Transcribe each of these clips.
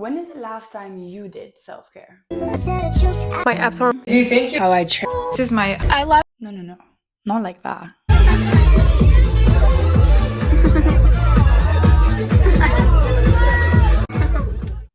When is the last time you did self-care? My apps are. Do you think how I change? This is my. I love. No. Not like that.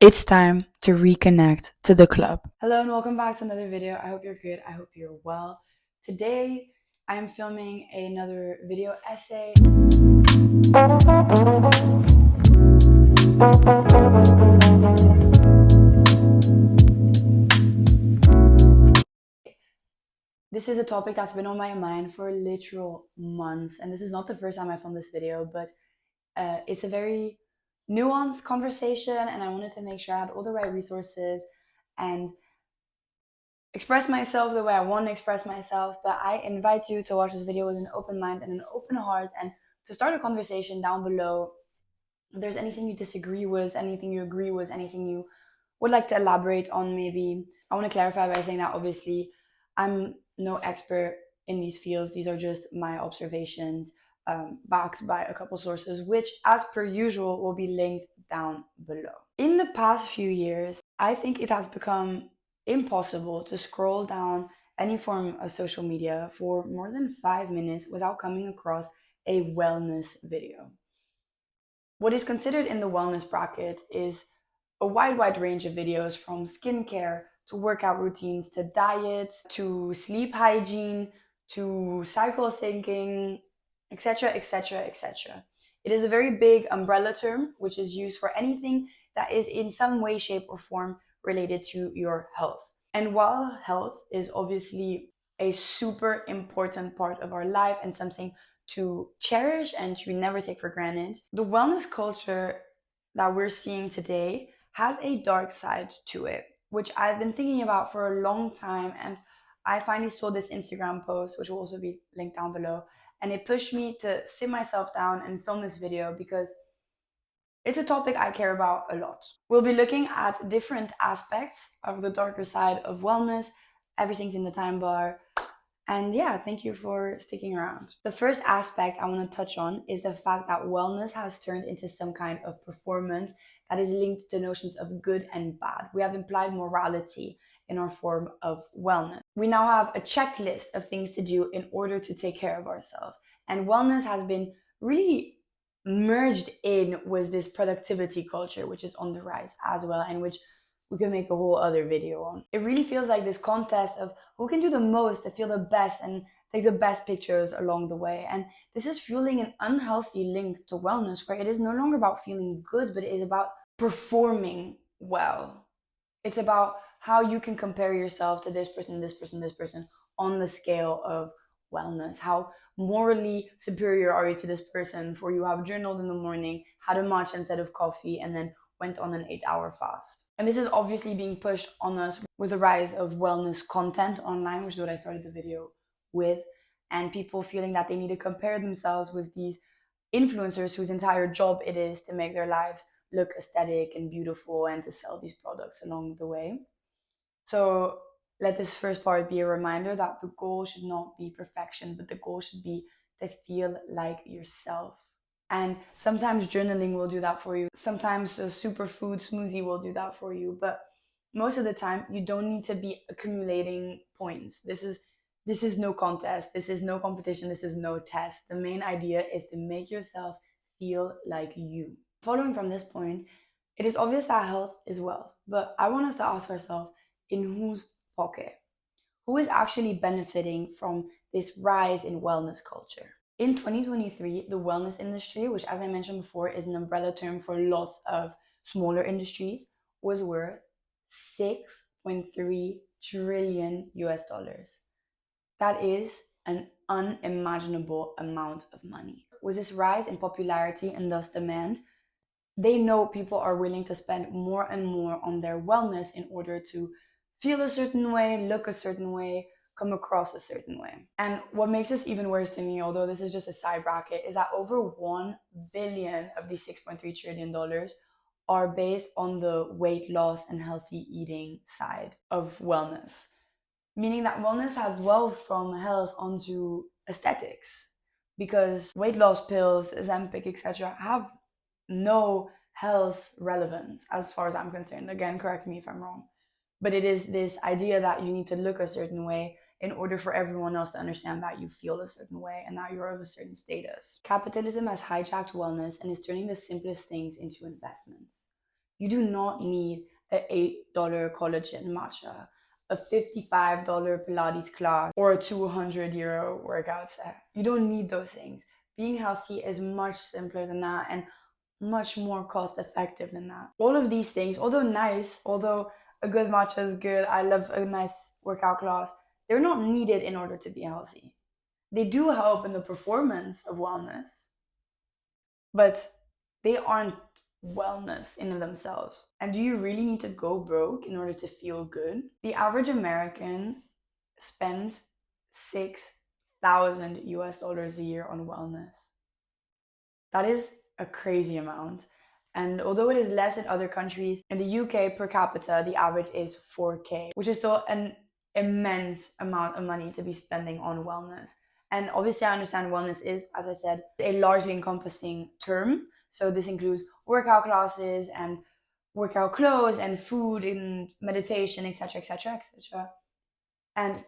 It's time to reconnect to the club. Hello and welcome back to another video. I hope you're good. I hope you're well. Today, I'm filming another video essay. This is a topic that's been on my mind for literal months, and this is not the first time I filmed this video, but it's a very nuanced conversation, and I wanted to make sure I had all the right resources and express myself the way I want to express myself. But I invite you to watch this video with an open mind and an open heart, and to start a conversation down below. If there's anything you disagree with, anything you agree with, anything you would like to elaborate on, maybe. I want to clarify by saying that obviously I'm no expert in these fields. These are just my observations, backed by a couple sources, which as per usual will be linked down below. In the past few years, I think it has become impossible to scroll down any form of social media for more than 5 minutes without coming across a wellness video. What is considered in the wellness bracket is a wide range of videos, from skincare to workout routines to diet to sleep hygiene to cycle syncing, etc., etc., etc. It is a very big umbrella term which is used for anything that is in some way, shape, or form related to your health. And while health is obviously a super important part of our life and something to cherish and to never take for granted, the wellness culture that we're seeing today has a dark side to it, which I've been thinking about for a long time. And I finally saw this Instagram post, which will also be linked down below, and it pushed me to sit myself down and film this video because it's a topic I care about a lot. We'll be looking at different aspects of the darker side of wellness. Everything's in the time bar. And yeah, thank you for sticking around. The first aspect I want to touch on is the fact that wellness has turned into some kind of performance that is linked to notions of good and bad. We have implied morality in our form of wellness. We now have a checklist of things to do in order to take care of ourselves. And wellness has been really merged in with this productivity culture, which is on the rise as well, and which we can make a whole other video on. It really feels like this contest of who can do the most to feel the best and take the best pictures along the way. And this is fueling an unhealthy link to wellness, where it is no longer about feeling good, but it is about performing well. It's about how you can compare yourself to this person, this person, this person on the scale of wellness. How morally superior are you to this person, for you have journaled in the morning, had a matcha instead of coffee, and then went on an 8-hour fast. And this is obviously being pushed on us with the rise of wellness content online, which is what I started the video with, and people feeling that they need to compare themselves with these influencers whose entire job it is to make their lives look aesthetic and beautiful and to sell these products along the way. So let this first part be a reminder that the goal should not be perfection, but the goal should be to feel like yourself. And sometimes journaling will do that for you. Sometimes a superfood smoothie will do that for you. But most of the time, you don't need to be accumulating points. This is no contest. This is no competition. This is no test. The main idea is to make yourself feel like you. Following from this point, it is obvious that health is wealth. But I want us to ask ourselves, in whose pocket? Who is actually benefiting from this rise in wellness culture? In 2023, the wellness industry, which as I mentioned before is an umbrella term for lots of smaller industries, was worth $6.3 trillion US. That is an unimaginable amount of money. With this rise in popularity and thus demand, they know people are willing to spend more and more on their wellness in order to feel a certain way, look a certain way, come across a certain way. And what makes this even worse to me, although this is just a side bracket, is that over 1 billion of these $6.3 trillion are based on the weight loss and healthy eating side of wellness. Meaning that wellness has wealth from health onto aesthetics, because weight loss pills, Ozempic, etc. have no health relevant as far as I'm concerned. Again, correct me if I'm wrong. But it is this idea that you need to look a certain way in order for everyone else to understand that you feel a certain way and that you're of a certain status. Capitalism has hijacked wellness and is turning the simplest things into investments. You do not need an $8 collagen matcha, a $55 Pilates class, or a €200 workout set. You don't need those things. Being healthy is much simpler than that and much more cost effective than that. All of these things, although nice, although a good matcha is good, I love a nice workout class, they're not needed in order to be healthy. They do help in the performance of wellness, but they aren't wellness in themselves. And do you really need to go broke in order to feel good? The average American spends 6,000 US dollars a year on wellness. That is a crazy amount. And although it is less in other countries, in the UK per capita, the average is 4K, which is still an immense amount of money to be spending on wellness. And obviously, I understand wellness is, as I said, a largely encompassing term. So this includes workout classes and workout clothes and food and meditation, etc., etc., etc. And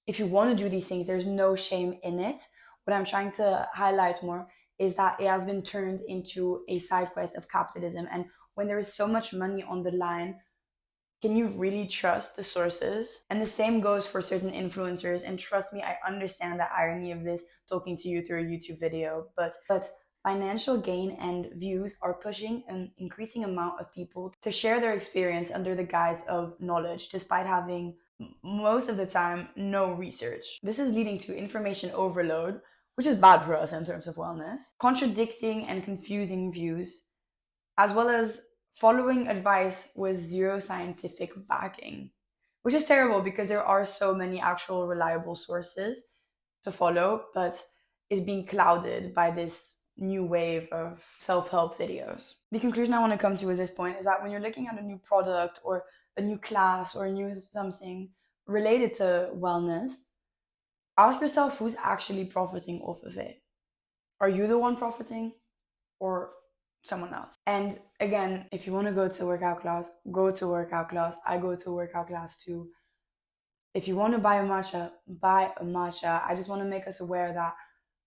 if you want to do these things, there's no shame in it. What I'm trying to highlight more is that it has been turned into a side quest of capitalism. And when there is so much money on the line, can you really trust the sources? And the same goes for certain influencers. And trust me, I understand the irony of this talking to you through a YouTube video, but financial gain and views are pushing an increasing amount of people to share their experience under the guise of knowledge, despite having most of the time no research. This is leading to information overload, which is bad for us in terms of wellness, contradicting and confusing views, as well as following advice with zero scientific backing, which is terrible because there are so many actual reliable sources to follow, but is being clouded by this new wave of self-help videos. The conclusion I want to come to at this point is that when you're looking at a new product or a new class or a new something related to wellness, ask yourself who's actually profiting off of it. Are you the one profiting or someone else? And again, if you want to go to a workout class, go to a workout class. I go to a workout class too. If you want to buy a matcha, buy a matcha. I just want to make us aware that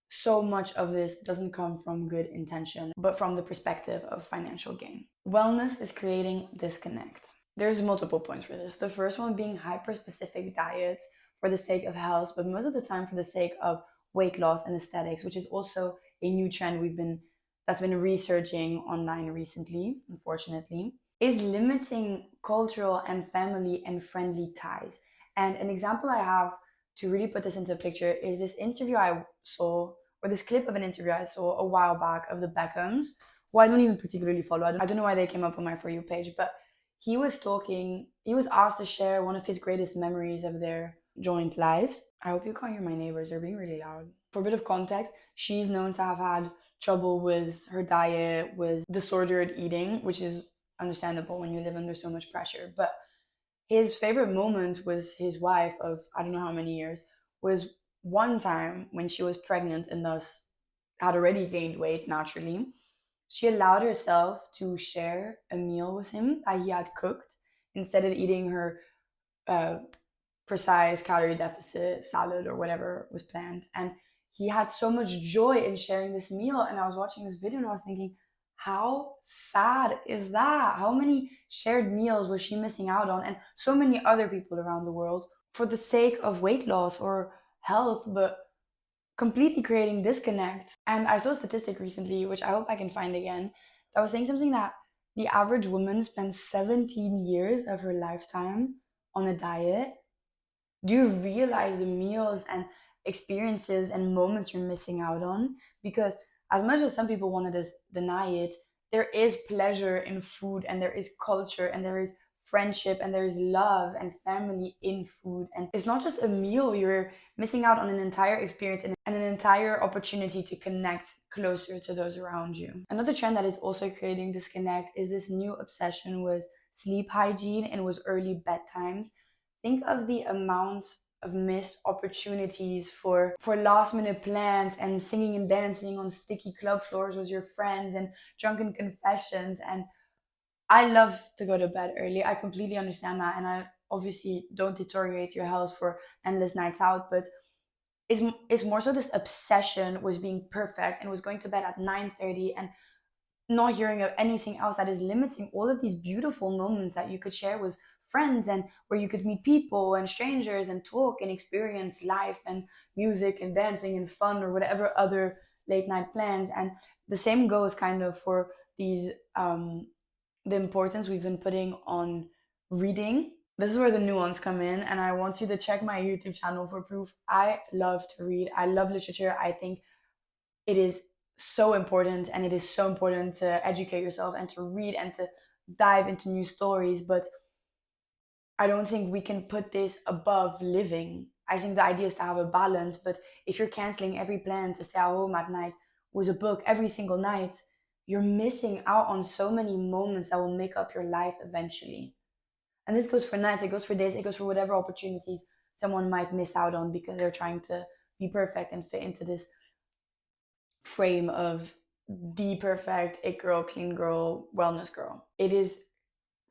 so much of this doesn't come from good intention, but from the perspective of financial gain. Wellness is creating disconnect. There's multiple points for this. The first one being hyper-specific diets for the sake of health, but most of the time for the sake of weight loss and aesthetics, which is also a new trend that's been resurging online recently, unfortunately, is limiting cultural and family and friendly ties. And an example I have to really put this into a picture is this interview I saw, or this clip of an interview I saw a while back of the Beckhams, who I don't even particularly follow. I don't know why they came up on my For You page, but he was asked to share one of his greatest memories of their joint lives. I hope you can't hear my neighbors, they're being really loud. For a bit of context, she's known to have had trouble with her diet, with disordered eating, which is understandable when you live under so much pressure. But his favorite moment with his wife of I don't know how many years was one time when she was pregnant and thus had already gained weight naturally. She allowed herself to share a meal with him that he had cooked instead of eating her uh, precise calorie deficit salad or whatever was planned. And he had so much joy in sharing this meal. And I was watching this video and I was thinking, how sad is that? How many shared meals was she missing out on? And so many other people around the world for the sake of weight loss or health, but completely creating disconnects. And I saw a statistic recently, which I hope I can find again, that was saying something that the average woman spends 17 years of her lifetime on a diet. Do you realize the meals and experiences and moments you're missing out on? Because as much as some people want to deny it, there is pleasure in food and there is culture and there is friendship and there is love and family in food. And it's not just a meal, you're missing out on an entire experience and an entire opportunity to connect closer to those around you. Another trend that is also creating disconnect is this new obsession with sleep hygiene and with early bedtimes. Think of the amount of missed opportunities for last minute plans and singing and dancing on sticky club floors with your friends and drunken confessions. And I love to go to bed early. I completely understand that, and I obviously don't deteriorate your health for endless nights out, but it's more so this obsession with being perfect and was going to bed at 9:30 and not hearing of anything else that is limiting all of these beautiful moments that you could share with friends, and where you could meet people and strangers and talk and experience life and music and dancing and fun or whatever other late night plans. And the same goes kind of for these the importance we've been putting on reading. This is where the nuance come in, and I want you to check my YouTube channel for proof. I love to read. I love literature. I think it is so important, and it is so important to educate yourself and to read and to dive into new stories. But I don't think we can put this above living. I think the idea is to have a balance, but if you're canceling every plan to stay at home at night with a book every single night, you're missing out on so many moments that will make up your life eventually. And this goes for nights, it goes for days, it goes for whatever opportunities someone might miss out on because they're trying to be perfect and fit into this frame of the perfect it girl, clean girl, wellness girl. It is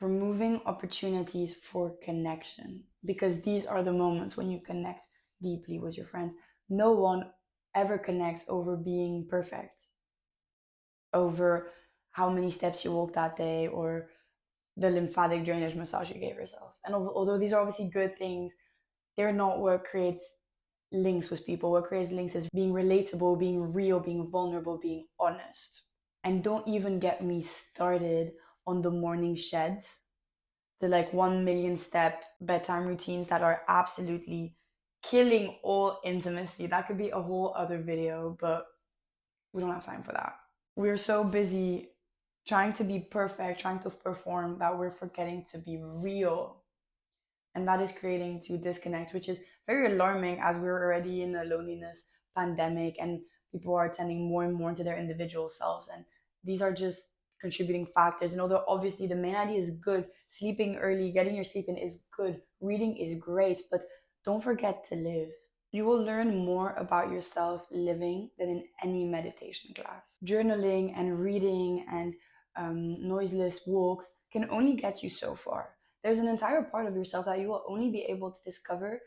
removing opportunities for connection, because these are the moments when you connect deeply with your friends. No one ever connects over being perfect, over how many steps you walked that day, or the lymphatic drainage massage you gave yourself. And although these are obviously good things, they're not what creates links with people. What creates links is being relatable, being real, being vulnerable, being honest. And don't even get me started on the morning sheds, the like 1 million step bedtime routines that are absolutely killing all intimacy. That could be a whole other video, but we don't have time for that. We're so busy trying to be perfect, trying to perform, that we're forgetting to be real. And that is creating to disconnect, which is very alarming as we're already in a loneliness pandemic and people are tending more and more into their individual selves. And these are just contributing factors. And although obviously the main idea is good, sleeping early, getting your sleep in is good, reading is great, but don't forget to live. You will learn more about yourself living than in any meditation class. Journaling and reading and noiseless walks can only get you so far. There's an entire part of yourself that you will only be able to discover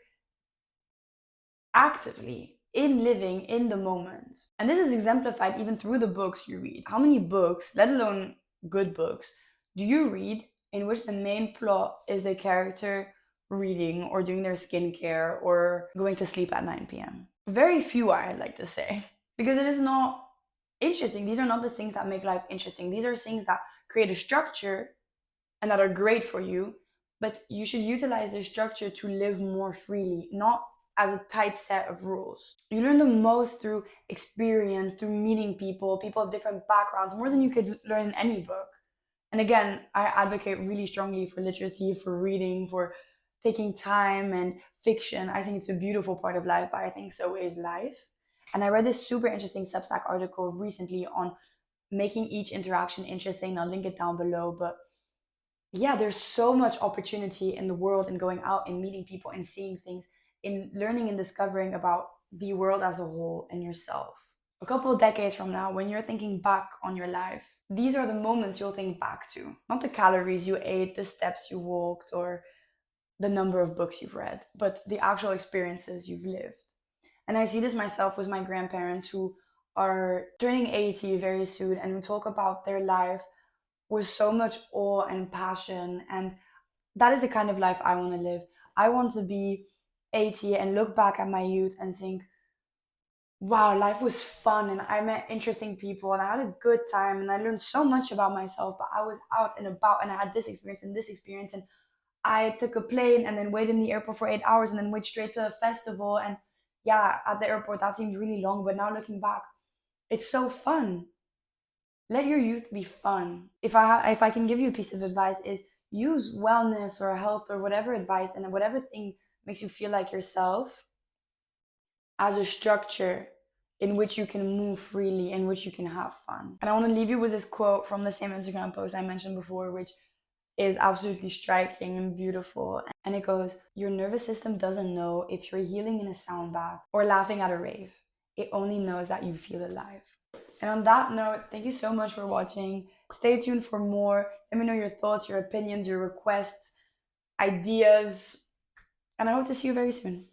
actively in living in the moment. And this is exemplified even through the books you read. How many books, let alone good books, do you read in which the main plot is the character reading or doing their skincare or going to sleep at 9 p.m.? Very few, I'd like to say, because it is not interesting. These are not the things that make life interesting. These are things that create a structure and that are great for you, but you should utilize the structure to live more freely, not as a tight set of rules. You learn the most through experience, through meeting people, people of different backgrounds, more than you could learn in any book. And again, I advocate really strongly for literacy, for reading, for taking time and fiction. I think it's a beautiful part of life, but I think so is life. And I read this super interesting Substack article recently on making each interaction interesting. I'll link it down below, but yeah, there's so much opportunity in the world and going out and meeting people and seeing things, in learning and discovering about the world as a whole and yourself. A couple of decades from now, when you're thinking back on your life, these are the moments you'll think back to. Not the calories you ate, the steps you walked, or the number of books you've read, but the actual experiences you've lived. And I see this myself with my grandparents who are turning 80 very soon and who talk about their life with so much awe and passion. And that is the kind of life I want to live. I want to be 80 and look back at my youth and think, wow, life was fun and I met interesting people and I had a good time and I learned so much about myself, but I was out and about and I had this experience and I took a plane and then waited in the airport for 8 hours and then went straight to a festival. And yeah, at the airport that seemed really long, but now looking back, it's so fun. Let your youth be fun. If I can give you a piece of advice, is use wellness or health or whatever advice and whatever thing makes you feel like yourself as a structure in which you can move freely, in which you can have fun. And I want to leave you with this quote from the same Instagram post I mentioned before, which is absolutely striking and beautiful. And it goes, your nervous system doesn't know if you're healing in a sound bath or laughing at a rave. It only knows that you feel alive. And on that note, thank you so much for watching. Stay tuned for more. Let me know your thoughts, your opinions, your requests, ideas, and I hope to see you very soon.